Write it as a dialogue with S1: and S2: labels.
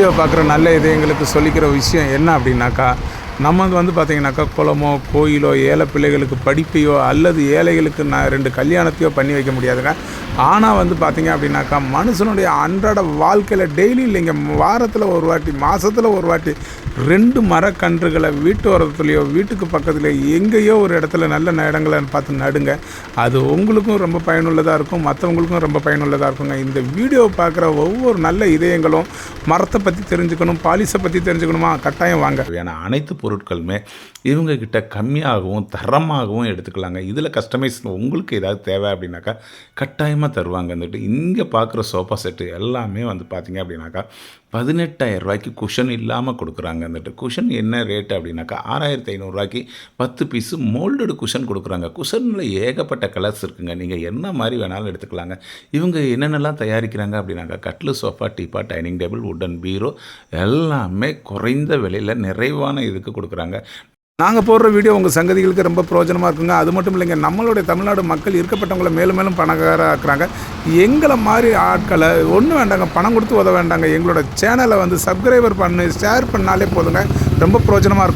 S1: Video பார்க்குற நல்ல இதயங்களுக்கு சொல்லிக்கிற விஷயம் என்ன அப்படின்னாக்கா, நம்ம வந்து பார்த்திங்கனாக்கா குளமோ கோயிலோ ஏழை பிள்ளைகளுக்கு படிப்பையோ அல்லது ஏழைகளுக்கு 2 கல்யாணத்தையோ பண்ணி வைக்க முடியாதுங்க. ஆனால் வந்து பார்த்திங்க அப்படின்னாக்கா மனுஷனுடைய அன்றாட வாழ்க்கையில் டெய்லி இல்லைங்க, வாரத்தில் ஒரு வாட்டி மாதத்தில் ஒரு வாட்டி 2 மரக்கன்றுகளை வீட்டு ஓரத்துலையோ வீட்டுக்கு பக்கத்துலையோ எங்கேயோ ஒரு இடத்துல நல்ல இடங்களை பார்த்து நடுங்க. அது உங்களுக்கும் ரொம்ப பயனுள்ளதாக இருக்கும், மற்றவங்களுக்கும் ரொம்ப பயனுள்ளதாக இருக்குங்க. இந்த வீடியோவை பார்க்குற ஒவ்வொரு நல்ல இதயங்களும் மரத்தை பற்றி தெரிஞ்சுக்கணும், பாலிசை பற்றி தெரிஞ்சுக்கணுமா, கட்டாயம் வாங்க.
S2: ஏன்னா அனைத்து பொருட்களுமே இவங்கக்கிட்ட கம்மியாகவும் தரமாகவும் எடுத்துக்கலாங்க. இதில் கஸ்டமைஸ் உங்களுக்கு ஏதாவது தேவை அப்படின்னாக்கா கட்டாயமாக தருவாங்க. வந்துட்டு இங்கே பார்க்குற சோஃபா செட்டு எல்லாமே வந்து பார்த்திங்க அப்படின்னாக்கா 18,000 ரூபாய்க்கு குஷன் இல்லாமல் கொடுக்குறாங்க. வந்துட்டு குஷன் என்ன ரேட்டு அப்படின்னாக்கா 6,500 10 பீஸு மோல்டடு குஷன் கொடுக்குறாங்க. குஷனில் ஏகப்பட்ட கலர்ஸ் இருக்குங்க, நீங்கள் என்ன மாதிரி வேணாலும் எடுத்துக்கலாங்க. இவங்க என்னென்னலாம் தயாரிக்கிறாங்க அப்படின்னாக்கா கட்லு, சோஃபா, டீப்பா, டைனிங் டேபிள், உட்டன் பீரோ எல்லாமே குறைந்த விலையில் நிறைவான இதுக்கு கொடுக்குறாங்க.
S1: நாங்கள் போடுற வீடியோ உங்கள் சங்கதிகளுக்கு ரொம்ப பிரயோஜனமாக இருக்குங்க. அது மட்டும் இல்லைங்க, நம்மளுடைய தமிழ்நாடு மக்கள் இருக்கப்பட்டவங்களை மேலும் மேலும் பணக்கார ஆக்குறாங்க. எங்களை மாதிரி ஆட்களை ஒன்றும் வேண்டாங்க, பணம் கொடுத்து உதவ வேண்டாங்க. எங்களோட சேனலை வந்து சப்ஸ்கிரைபர் பண்ணி ஷேர் பண்ணாலே போதுங்க, ரொம்ப பிரயோஜனமாக இருக்கும்.